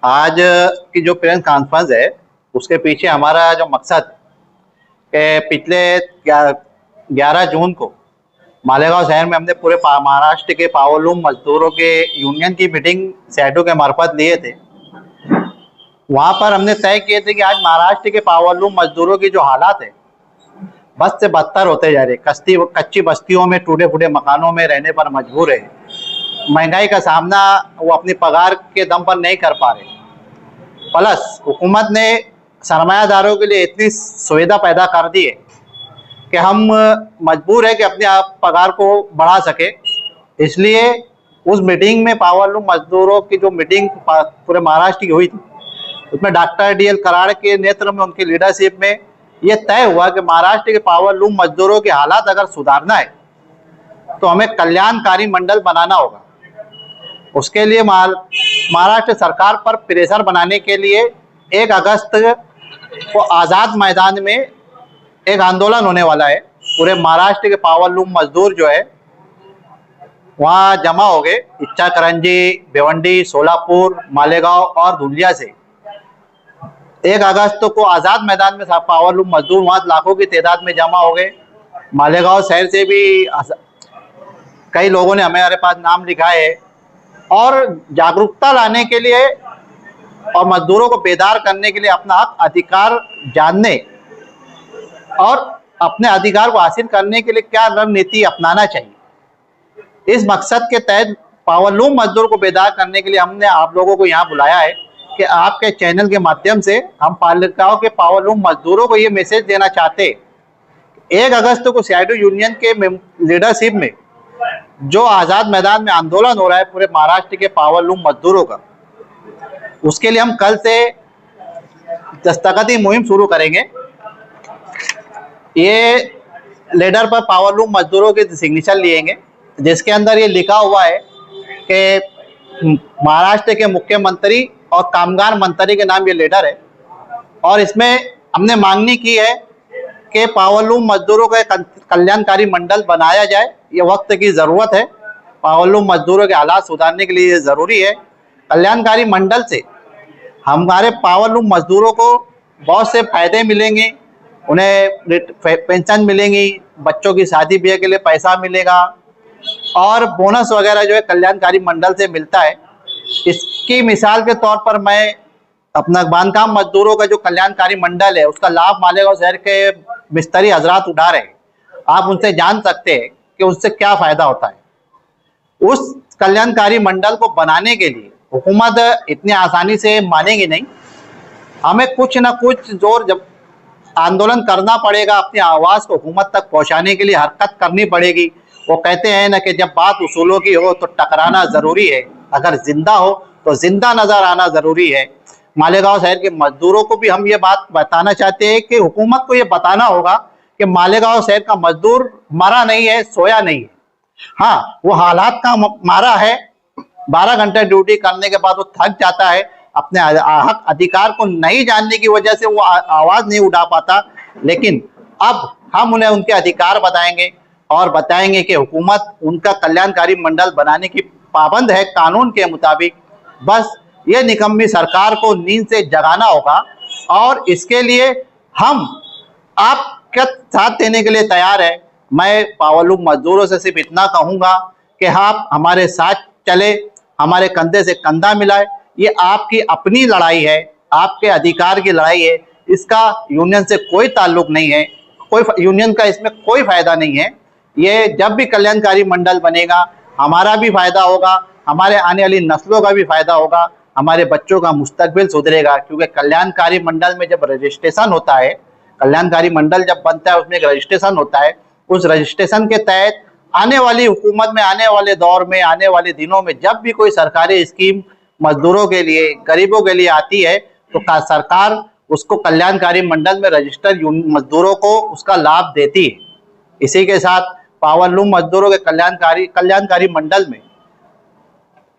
आज की जो प्रेस कॉन्फ्रेंस है उसके पीछे हमारा जो मकसद के पिछले 11 जून को मालेगांव शहर में हमने पूरे महाराष्ट्र के पावरलूम मजदूरों के यूनियन की मीटिंग सैडो के मार्फत लिए थे। वहां पर हमने तय किए थे कि आज महाराष्ट्र के पावरलूम मजदूरों की जो हालात है बद से बदतर होते जा रहे, कच्ची बस्तियों में टूटे फूटे मकानों में रहने पर मजबूर है। महंगाई का सामना वो अपनी पगार के दम पर नहीं कर पा रहे। प्लस हुकूमत ने सरमायादारों के लिए इतनी सुविधा पैदा कर दी है कि हम मजबूर है कि अपने आप पगार को बढ़ा सके। इसलिए उस मीटिंग में पावरलूम मजदूरों की जो मीटिंग पूरे महाराष्ट्र की हुई थी उसमें डॉक्टर DL कराड़ के नेतृत्व में, उनकी लीडरशिप में ये तय हुआ कि महाराष्ट्र के पावरलूम मजदूरों की हालात अगर सुधारना है तो हमें कल्याणकारी मंडल बनाना होगा। उसके लिए महाराष्ट्र सरकार पर प्रेशर बनाने के लिए 1 अगस्त को आज़ाद मैदान में एक आंदोलन होने वाला है। पूरे महाराष्ट्र के पावरलूम मजदूर जो है वहाँ जमा हो गए। इच्छाकरंजी, भिवंडी, सोलापुर, मालेगांव और धुलिया से 1 अगस्त को आज़ाद मैदान में पावरलूम मजदूर वहाँ लाखों की तादाद में जमा हो गए। मालेगांव शहर से भी कई लोगों ने हमारे पास नाम लिखा है और जागरूकता लाने के लिए और मजदूरों को बेदार करने के लिए अपना हक अधिकार जानने और अपने अधिकार को हासिल करने के लिए क्या रणनीति अपनाना चाहिए। इस मकसद के तहत पावरलूम मजदूर को बेदार करने के लिए हमने आप लोगों को यहाँ बुलाया है कि आपके चैनल के माध्यम से हम पालिकाओं के पावरलूम मजदूरों को ये मैसेज देना चाहते 1 अगस्त को सैडो यूनियन के लीडरशिप में जो आज़ाद मैदान में आंदोलन हो रहा है पूरे महाराष्ट्र के पावरलूम मजदूरों का, उसके लिए हम कल से दस्तखती मुहिम शुरू करेंगे। ये लेटर पर पावरलूम मजदूरों के सिग्नेचर लिएंगे जिसके अंदर ये लिखा हुआ है कि महाराष्ट्र के मुख्यमंत्री और कामगार मंत्री के नाम ये लेटर है और इसमें हमने मांगनी की है कि पावरलूम मजदूरों का कल्याणकारी मंडल बनाया जाए। ये वक्त की ज़रूरत है। पावरलूम मजदूरों के हालात सुधारने के लिए ये ज़रूरी है। कल्याणकारी मंडल से हमारे पावरलूम मजदूरों को बहुत से फायदे मिलेंगे। उन्हें पेंशन मिलेंगी, बच्चों की शादी ब्याह के लिए पैसा मिलेगा और बोनस वगैरह जो है कल्याणकारी मंडल से मिलता है। इसकी मिसाल के तौर पर मैं अपना बांधकाम मजदूरों का जो कल्याणकारी मंडल है उसका लाभ मालेगांव शहर के मिस्त्री हजरात उठा रहे हैं। आप उनसे जान सकते हैं कि उससे क्या फायदा होता है। उस कल्याणकारी मंडल को बनाने के लिए हुकूमत इतनी आसानी से मानेगी नहीं। हमें कुछ ना कुछ जोर जब आंदोलन करना पड़ेगा, अपनी आवाज़ को हुकूमत तक पहुंचाने के लिए हरकत करनी पड़ेगी। वो कहते हैं ना कि जब बात उसूलों की हो तो टकराना ज़रूरी है, अगर जिंदा हो तो जिंदा नज़र आना ज़रूरी है। मालेगांव शहर के मजदूरों को भी हम ये बात बताना चाहते हैं कि हुकूमत को ये बताना होगा कि मालेगांव शहर का मजदूर मरा नहीं है, सोया नहीं है। हाँ, वो हालात का मारा है। 12 घंटे ड्यूटी करने के बाद वो थक जाता है। अपने हक अधिकार को नहीं जानने की वजह से वो आवाज़ नहीं उठा पाता। लेकिन अब हम उन्हें उनके अधिकार बताएंगे और बताएंगे कि हुकूमत उनका कल्याणकारी मंडल बनाने की पाबंद है कानून के मुताबिक। बस ये निकम्मी सरकार को नींद से जगाना होगा और इसके लिए हम आपका साथ देने के लिए तैयार है। मैं पावरलूम मजदूरों से सिर्फ इतना कहूँगा कि आप हमारे साथ चले, हमारे कंधे से कंधा मिलाए। ये आपकी अपनी लड़ाई है, आपके अधिकार की लड़ाई है। इसका यूनियन से कोई ताल्लुक नहीं है, कोई यूनियन का इसमें कोई फायदा नहीं है। ये जब भी कल्याणकारी मंडल बनेगा हमारा भी फायदा होगा, हमारे आने वाली नस्लों का भी फायदा होगा, हमारे बच्चों का मुस्तकबिल सुधरेगा। क्योंकि कल्याणकारी मंडल में जब रजिस्ट्रेशन होता है, कल्याणकारी मंडल जब बनता है उसमें एक रजिस्ट्रेशन होता है। उस रजिस्ट्रेशन के तहत आने वाली हुकूमत में, आने वाले दौर में, आने वाले दिनों में जब भी कोई सरकारी स्कीम मजदूरों के लिए, गरीबों के लिए आती है तो सरकार उसको कल्याणकारी मंडल में रजिस्टर्ड मजदूरों को उसका लाभ देती है। इसी के साथ पावरलूम मजदूरों के कल्याणकारी मंडल में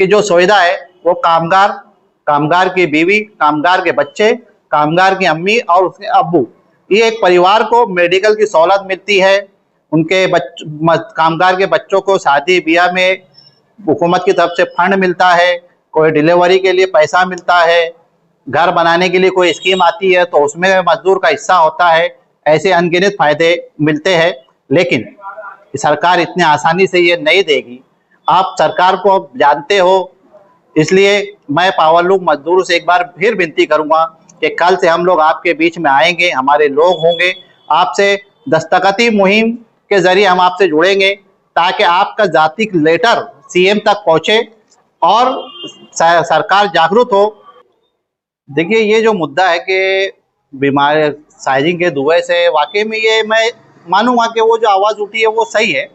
की जो सुविधा है वो कामगार की बीवी, कामगार के बच्चे, कामगार की अम्मी और उसके अब्बू, ये एक परिवार को मेडिकल की सहूलत मिलती है। उनके कामगार के बच्चों को शादी ब्याह में हुकूमत की तरफ से फंड मिलता है। कोई डिलीवरी के लिए पैसा मिलता है, घर बनाने के लिए कोई स्कीम आती है तो उसमें मजदूर का हिस्सा होता है, ऐसे अनगिनत फायदे मिलते हैं। लेकिन सरकार इतनी आसानी से ये नहीं देगी, आप सरकार को जानते हो। इसलिए मैं पावरलूम मजदूरों से एक बार फिर विनती करूंगा कि कल से हम लोग आपके बीच में आएंगे, हमारे लोग होंगे, आपसे दस्तखती मुहिम के जरिए हम आपसे जुड़ेंगे ताकि आपका जाति लेटर सीएम तक पहुंचे और सरकार जागरूक हो। देखिए, ये जो मुद्दा है कि बीमार साइजिंग के धुएं से, वाकई में ये मैं मानूंगा कि वो जो आवाज़ उठी है वो सही है,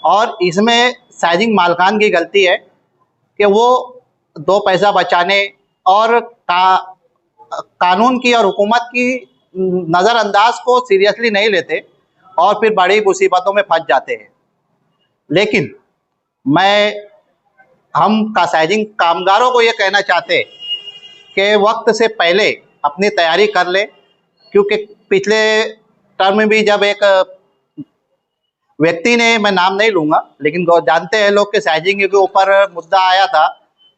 और इसमें साइजिंग मालकान की गलती है कि वो दो पैसा बचाने और कानून की और हुकूमत की नज़रअंदाज को सीरियसली नहीं लेते और फिर बड़ी मुसीबतों में फंस जाते हैं। लेकिन हम साइजिंग कामगारों को ये कहना चाहते हैं कि वक्त से पहले अपनी तैयारी कर ले, क्योंकि पिछले टर्म में भी जब एक व्यक्ति ने, मैं नाम नहीं लूंगा लेकिन जानते हैं लोग के साइजिंग के ऊपर मुद्दा आया था,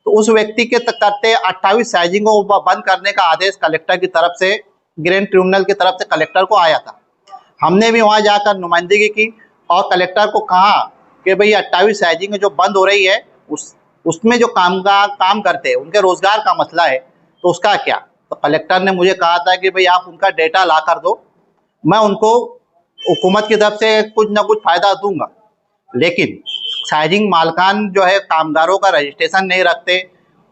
तो उस व्यक्ति के करते 28 साइजिंगों को बंद करने का आदेश कलेक्टर की तरफ से, ग्रैंड ट्रिब्यूनल की तरफ से कलेक्टर को आया था। हमने भी वहां जाकर नुमाइंदगी की और कलेक्टर को कहा कि भाई 28 साइजिंग जो बंद हो रही है उसमें जो काम करते हैं उनके रोजगार का मसला है, तो उसका क्या। तो कलेक्टर ने मुझे कहा था कि भाई आप उनका डेटा ला कर दो, मैं उनको हुकूमत की तरफ से कुछ ना कुछ फायदा दूंगा। लेकिन साइजिंग मालकान जो है कामगारों का रजिस्ट्रेशन नहीं रखते,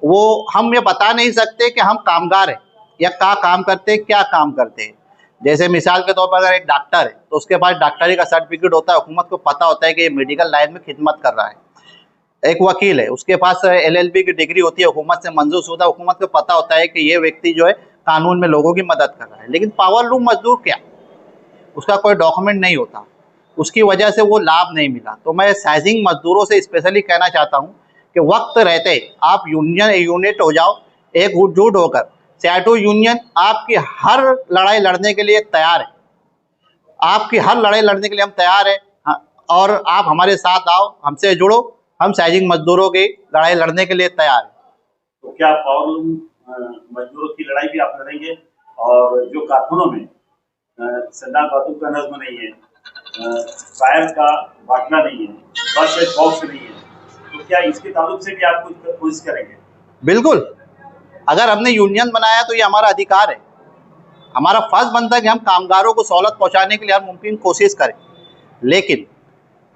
वो हम ये बता नहीं सकते कि हम कामगार हैं या क्या काम करते हैं, क्या काम करते हैं। जैसे मिसाल के तौर पर अगर एक डॉक्टर है तो उसके पास डॉक्टरी का सर्टिफिकेट होता है, हुकूमत को पता होता है कि ये मेडिकल लाइन में खिदमत कर रहा है। एक वकील है, उसके पास LLB की डिग्री होती है, हुकूमत से मंजूर शुदा, हुकूमत को पता होता है कि ये व्यक्ति जो है कानून में लोगों की मदद कर रहा है। लेकिन पावरलूम मजदूर क्या, उसका कोई डॉक्यूमेंट नहीं होता, उसकी वजह से वो लाभ नहीं मिला। तो मैं साइजिंग मजदूरों से स्पेशली कहना चाहता हूँ कि वक्त रहते आप यूनिट हो जाओ, एकजुट होकर। CITU यूनियन आपकी हर लड़ाई लड़ने के लिए तैयार है, आपकी हर लड़ाई लड़ने के लिए हम तैयार है, और आप हमारे साथ आओ, हमसे जुड़ो, हम साइजिंग मजदूरों की लड़ाई लड़ने के लिए तैयार हैं। तो क्या पावरलूम मजदूरों की लड़ाई भी आप लड़ेंगे? और जो कारखानों में संडास बाथरूम का नज्म नहीं है, फायर का बाटला नहीं है, बस एक बॉक्स नहीं है, तो क्या इसके ताल्लुक से भी आप कुछ कोशिश करेंगे? बिल्कुल, अगर हमने यूनियन बनाया तो ये हमारा अधिकार है, हमारा फर्ज बनता है कि हम कामगारों को सहूलत पहुंचाने के लिए हर मुमकिन कोशिश करें। लेकिन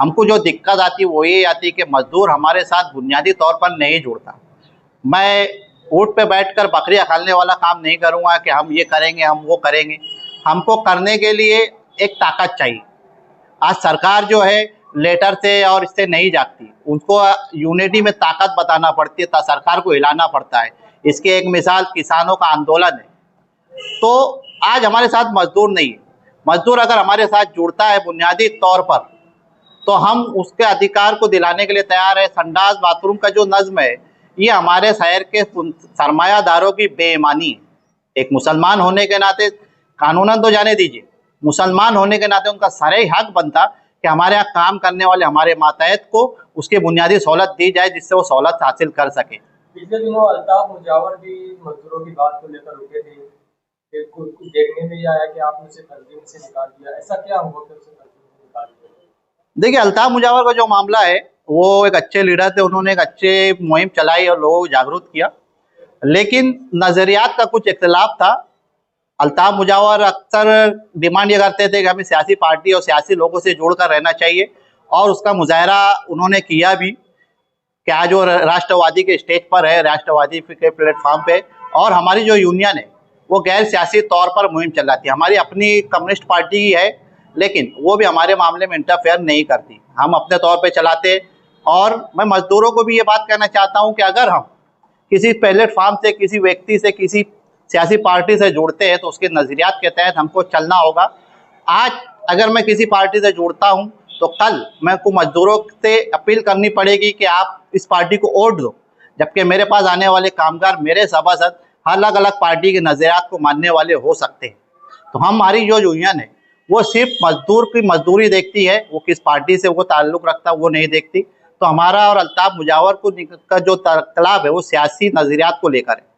हमको जो दिक्कत आती है वो ये आती है कि मजदूर हमारे साथ बुनियादी तौर पर नहीं जुड़ता। मैं ऊँट पे बैठकर बकरियां खालने वाला काम नहीं करूँगा कि हम ये करेंगे, हम वो करेंगे। हमको करने के लिए एक ताकत चाहिए। आज सरकार जो है लेटर से और इससे नहीं जागती, उनको यूनिटी में ताकत बताना पड़ती है, सरकार को हिलाना पड़ता है। इसकी एक मिसाल किसानों का आंदोलन है। तो आज हमारे साथ मजदूर नहीं है, मजदूर अगर हमारे साथ जुड़ता है बुनियादी तौर पर तो हम उसके अधिकार को दिलाने के लिए तैयार है। संडास बाथरूम का जो नज्म है ये हमारे शहर के सरमायादारों की बेईमानी है। एक मुसलमान होने के नाते, कानूनन तो जाने दीजिए, मुसलमान होने के नाते उनका सारे हक बनता कि हमारे यहाँ काम करने वाले हमारे मातहत को उसकी बुनियादी सहूलत दी जाए जिससे वो सहूलत हासिल कर सके। पिछले दिनों अल्ताफ मुजावर भी मजदूरों की बात को लेकर रुके थे, कुछ देखने में आया कि आपने उसे तंजीम से निकाल दिया, ऐसा क्या हुआ कि उसे तंजीम से निकाल दिया? देखिए, अल्ताफ मुजावर का जो मामला है वो एक अच्छे लीडर थे, उन्होंने एक अच्छे मुहिम चलाई और लोगों को जागरूक किया, लेकिन नज़रियात का कुछ इख्तिलाफ था। अल्ताफ मुजावर अक्सर डिमांड ये करते थे कि हमें सियासी पार्टी और सियासी लोगों से जुड़कर रहना चाहिए, और उसका मुजाहरा उन्होंने किया भी कि आज वो राष्ट्रवादी के स्टेज पर है, राष्ट्रवादी के प्लेटफॉर्म पे, और हमारी जो यूनियन है वो गैर सियासी तौर पर मुहिम चलाती है। हमारी अपनी कम्युनिस्ट पार्टी ही है, लेकिन वो भी हमारे मामले में इंटरफेयर नहीं करती, हम अपने तौर पे चलाते। और मैं मजदूरों को भी ये बात कहना चाहता हूँ कि अगर हम किसी प्लेटफॉर्म से, किसी व्यक्ति से, किसी सियासी पार्टी से जुड़ते हैं तो उसके नज़रियात के तहत हमको चलना होगा। आज अगर मैं किसी पार्टी से जुड़ता हूँ तो कल मैं को मजदूरों से अपील करनी पड़ेगी कि आप इस पार्टी को वोट दो, जबकि मेरे पास आने वाले कामगार, मेरे सभासद अलग अलग पार्टी के नज़रियात को मानने वाले हो सकते हैं। तो हमारी जो यूनियन है वो सिर्फ मजदूर की मजदूरी देखती है, वो किस पार्टी से वो ताल्लुक़ रखता है वो नहीं देखती। तो हमारा और अल्ताफ मुजावर को का जो तलाब है वो सियासी नजरियात को लेकर है।